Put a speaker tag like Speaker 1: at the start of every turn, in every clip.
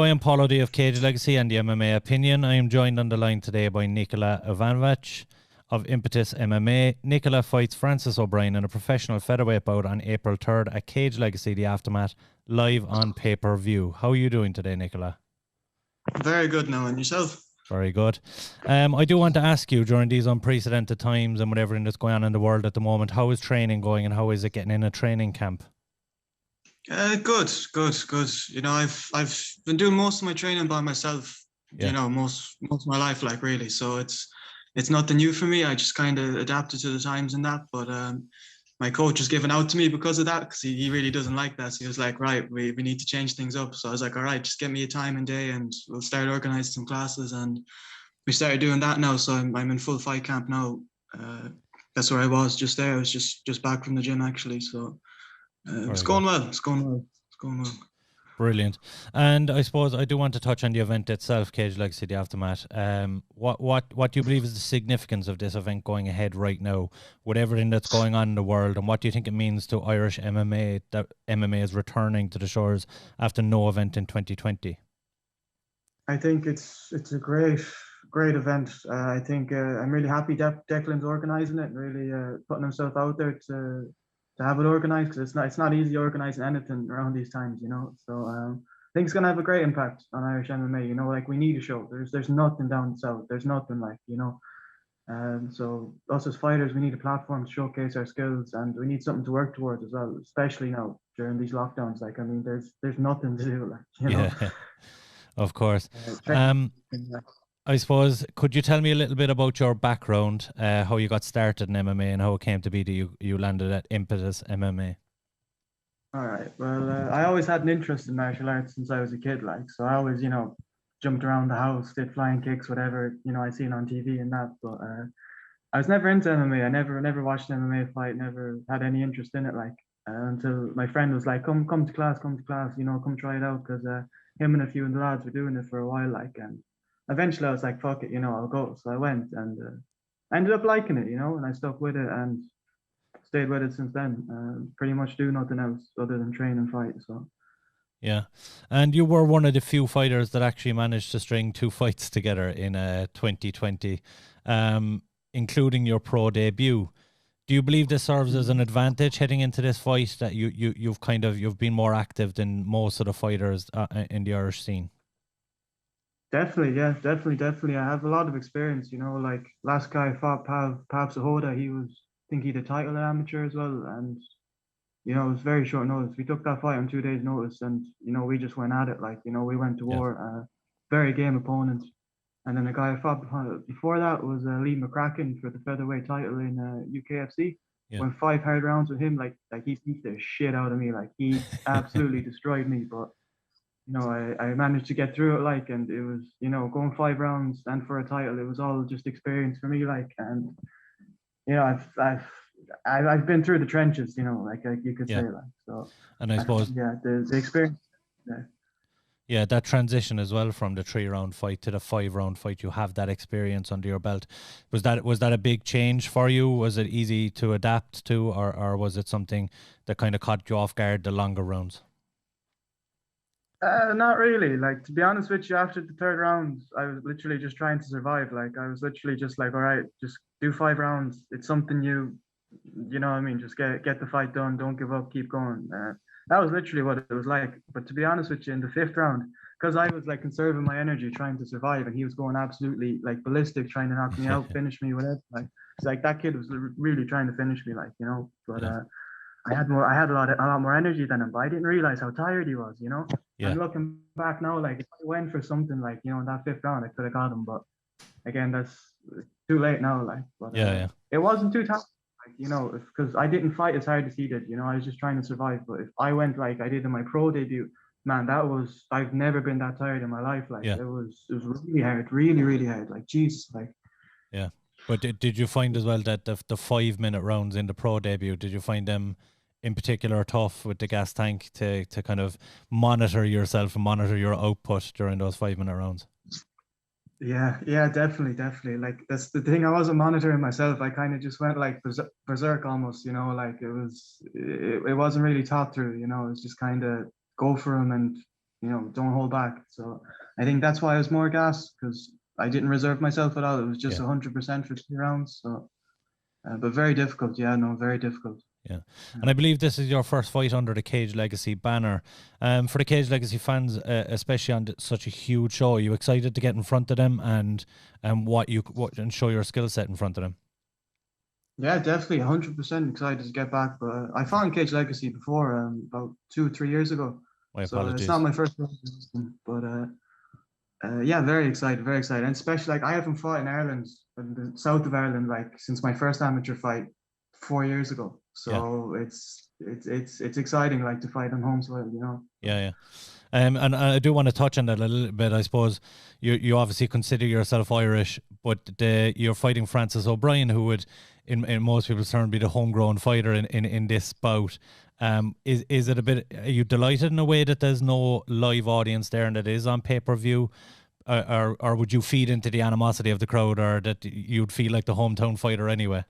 Speaker 1: I am Paulo D of Cage Legacy and the MMA Opinion. I am joined on the line today by Nikola Ivanovic of Impetus MMA. Nikola fights Francis O Brien in a professional featherweight bout on April 3rd at Cage Legacy, the Aftermath, live on pay-per-view. How are you doing today, Nikola?
Speaker 2: Very good now, and yourself?
Speaker 1: Very good. I do want to ask you, during these unprecedented times and with everything that's going on in the world at the moment, how is training going and how is it getting in a training camp?
Speaker 2: Good. You know, I've been doing most of my training by myself.
Speaker 1: Yeah.
Speaker 2: You know, most of my life, like, really. So it's nothing new for me. I just kind of adapted to the times and that. But my coach was given out to me because of that, because he really doesn't like that. So he was like, right, we need to change things up. So I was like, all right, just get me a time and day, and we'll start organizing some classes. And we started doing that now. So I'm in full fight camp now. That's where I was just there. I was just back from the gym, actually. So. It's going well. It's going well.
Speaker 1: Brilliant. And I suppose I do want to touch on the event itself, Cage Legacy, the Aftermath. What do you believe is the significance of this event going ahead right now, with everything that's going on in the world, and what do you think it means to Irish MMA that MMA is returning to the shores after no event in 2020?
Speaker 3: I think it's a great event. I think I'm really happy Declan's organising it, and really putting himself out there to have it organized, because it's not easy organizing anything around these times, you know. So I think it's gonna have a great impact on Irish MMA. You know, like, we need a show. There's nothing down south. There's nothing, like, you know. So us as fighters, we need a platform to showcase our skills, and we need something to work towards as well, especially now during these lockdowns. Like, I mean, there's nothing to do, like, you know.
Speaker 1: Yeah, of course. I suppose, could you tell me a little bit about your background, how you got started in MMA and how it came to be that you landed at Impetus MMA?
Speaker 3: All right. Well, I always had an interest in martial arts since I was a kid. Like, so I always, you know, jumped around the house, did flying kicks, whatever, you know, I seen on TV and that. But I was never into MMA. I never watched an MMA fight, never had any interest in it. Like, until my friend was like, come to class, you know, come try it out, because him and a few of the lads were doing it for a while, like, and eventually I was like, fuck it, you know, I'll go. So I went, and I ended up liking it, you know, and I stuck with it and stayed with it since then. Pretty much do nothing else other than train and fight. So.
Speaker 1: Yeah. And you were one of the few fighters that actually managed to string 2 fights together in 2020, including your pro debut. Do you believe this serves as an advantage heading into this fight, that you've been more active than most of the fighters in the Irish scene?
Speaker 3: Definitely, yeah, definitely. I have a lot of experience, you know, like, last guy I fought, Pav Sahoda, I think he the title amateur as well, and, you know, it was very short notice. We took that fight on 2 days notice, and, you know, we just went at it, like, you know, we went to war, very game opponent. And then the guy I fought before that was Lee McCracken for the featherweight title in UKFC.
Speaker 1: Yeah.
Speaker 3: Went 5 hard rounds with him, like he beat the shit out of me, like, he absolutely destroyed me, but, you know, I managed to get through it, like, and it was, you know, going 5 rounds and for a title, it was all just experience for me, like, and, you know, I've been through the trenches, you know, like you could say, like, so.
Speaker 1: And I suppose,
Speaker 3: the experience.
Speaker 1: Yeah, that transition as well from the 3-round fight to the 5-round fight, you have that experience under your belt. Was that a big change for you? Was it easy to adapt to, or was it something that kind of caught you off guard, the longer rounds?
Speaker 3: Not really. Like, to be honest with you, after the 3rd round, I was literally just trying to survive. Like, I was literally just like, all right, just do 5 rounds. It's something you know what I mean? Just get the fight done. Don't give up. Keep going. That was literally what it was like. But to be honest with you, in the 5th round, because I was like conserving my energy, trying to survive, and he was going absolutely like ballistic, trying to knock me out, finish me, whatever. Like, it's like that kid was really trying to finish me, like, you know. But I had a lot more energy than him, but I didn't realize how tired he was, you know.
Speaker 1: Yeah.
Speaker 3: And looking back now, like, if I went for something, like, you know, in that 5th round, I could have got him. But again, that's too late now, like. But it wasn't too tough, like, you know, because I didn't fight as hard as he did, you know. I was just trying to survive. But if I went like I did in my pro debut, man, I've never been that tired in my life. Like, it was really hard, really hard. Like, Jesus, like.
Speaker 1: Yeah. But did you find as well that the 5-minute rounds in the pro debut, did you find them in particular tough with the gas tank to kind of monitor yourself and monitor your output during those 5-minute rounds?
Speaker 3: Yeah, definitely. Like, that's the thing. I wasn't monitoring myself. I kind of just went like berserk almost, you know. Like, it wasn't really thought through, you know. It was just kind of go for him, and, don't hold back. So I think that's why I was more gassed, because I didn't reserve myself at all. It was just 100% for 3 rounds. So, but very difficult. Yeah, no, very difficult.
Speaker 1: Yeah. And I believe this is your first fight under the Cage Legacy banner. For the Cage Legacy fans, especially on such a huge show, are you excited to get in front of them and and show your skill set in front of them?
Speaker 3: Yeah, definitely 100% excited to get back. But I fought in Cage Legacy before, about 2-3 years ago.
Speaker 1: My
Speaker 3: so
Speaker 1: apologies.
Speaker 3: It's not my first fight, but yeah, very excited, and especially like I haven't fought in Ireland, in the south of Ireland, like since my first amateur fight 4 years ago. So it's exciting, like, to fight on home soil,
Speaker 1: Yeah. And I do want to touch on that a little bit. I suppose you obviously consider yourself Irish, but you're fighting Francis O Brien, who would, in most people's terms, be the homegrown fighter in this bout. Is it a bit? Are you delighted in a way that there's no live audience there and that is on pay-per-view, or would you feed into the animosity of the crowd, or that you'd feel like the hometown fighter anyway?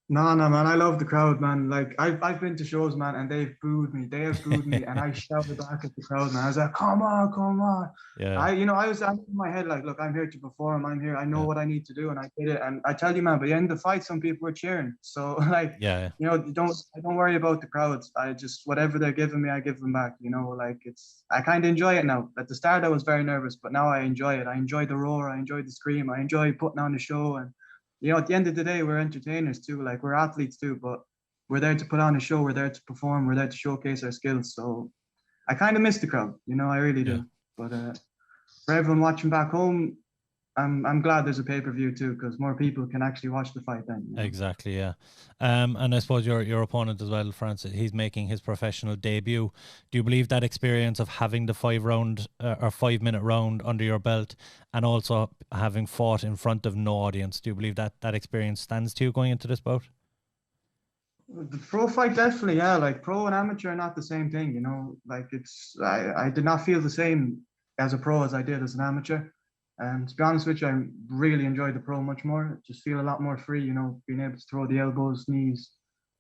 Speaker 3: No, man. I love the crowd, man. Like I've been to shows, man, and they've booed me. They have booed me, and I shouted back at the crowd, man. I was like, "Come on, come on!"
Speaker 1: Yeah.
Speaker 3: I was in my head like, "Look, I'm here to perform. I'm here. I know what I need to do, and I did it." And I tell you, man, by the end of the fight, some people were cheering. So like,
Speaker 1: yeah.
Speaker 3: Don't worry about the crowds. I just, whatever they're giving me, I give them back. Like I kind of enjoy it now. At the start, I was very nervous, but now I enjoy it. I enjoy the roar. I enjoy the scream. I enjoy putting on the show. And at the end of the day, we're entertainers too. Like, we're athletes too, but we're there to put on a show. We're there to perform. We're there to showcase our skills. So I kind of miss the crowd. I really do. But for everyone watching back home, I'm glad there's a pay-per-view too, because more people can actually watch the fight then.
Speaker 1: Exactly, yeah. And I suppose your opponent as well, Francis, he's making his professional debut. Do you believe that experience of having the 5-minute round under your belt, and also having fought in front of no audience, do you believe that experience stands to you going into this bout?
Speaker 3: The pro fight, definitely, yeah. Like, pro and amateur are not the same thing, Like, I did not feel the same as a pro as I did as an amateur. And to be honest with you, I really enjoyed the pro much more. Just feel a lot more free, being able to throw the elbows, knees,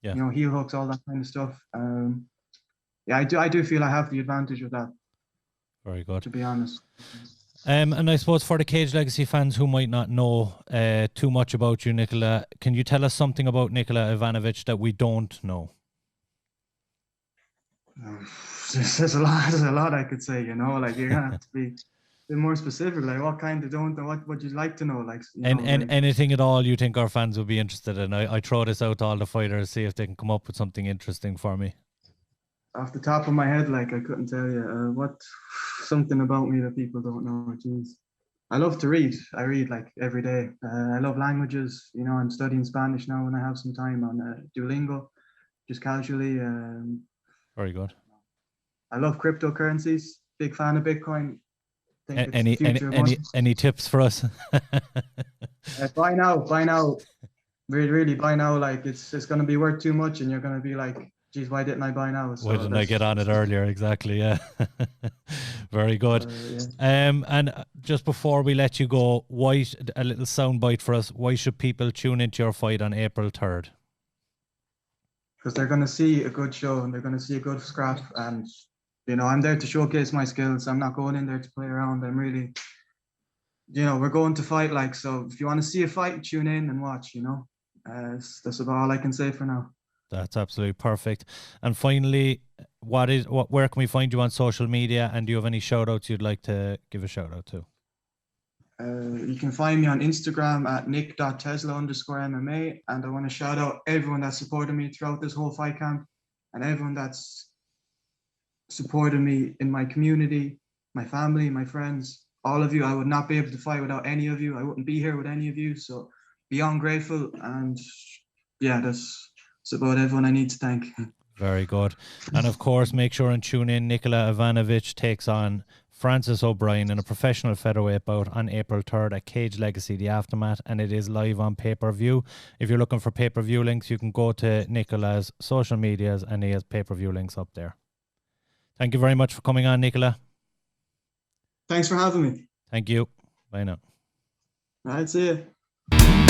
Speaker 3: heel hooks, all that kind of stuff. I do feel I have the advantage of that.
Speaker 1: Very good.
Speaker 3: To be honest.
Speaker 1: And I suppose for the Cage Legacy fans who might not know too much about you, Nikola, can you tell us something about Nikola Ivanovic that we don't know?
Speaker 3: There's a lot I could say, Like, you're gonna have to be more specific, like what kind of don't know, what would you like to know, like,
Speaker 1: like anything at all you think our fans would be interested in. I throw this out to all the fighters, see if they can come up with something interesting for me.
Speaker 3: Off the top of my head, like, I couldn't tell you something about me that people don't know. Jeez. I love to read. I read like every day. I love languages. I'm studying Spanish now when I have some time on Duolingo, just casually.
Speaker 1: Very good.
Speaker 3: I love cryptocurrencies. Big fan of Bitcoin.
Speaker 1: Any tips for us?
Speaker 3: Buy now. Really buy now. Like, it's going to be worth too much, and you're going to be like, geez, why didn't I buy now? So
Speaker 1: why didn't I get on it earlier? Exactly, yeah. Very good. And just before we let you go, a little soundbite for us. Why should people tune into your fight on April 3rd?
Speaker 3: Because they're going to see a good show, and they're going to see a good scrap, and I'm there to showcase my skills. I'm not going in there to play around. I'm really, we're going to fight. Like, so if you want to see a fight, tune in and watch. That's about all I can say for now.
Speaker 1: That's absolutely perfect. And finally, where can we find you on social media? And do you have any shout outs you'd like to give a shout out to?
Speaker 3: You can find me on Instagram at nick.tesla_MMA. And I want to shout out everyone that supported me throughout this whole fight camp, and everyone that's supported me in my community, my family, my friends, all of you. I would not be able to fight without any of you. I wouldn't be here with any of you. So beyond grateful. And yeah, that's about everyone I need to thank.
Speaker 1: Very good. And of course, make sure and tune in. Nikola Ivanovic takes on Francis O Brien in a professional featherweight bout on April 3rd at Cage Legacy, the Aftermath, and it is live on pay-per-view. If you're looking for pay-per-view links, you can go to Nikola's social medias, and he has pay-per-view links up there. Thank you very much for coming on, Nikola.
Speaker 3: Thanks for having me.
Speaker 1: Thank you. Bye now.
Speaker 3: All right, see you.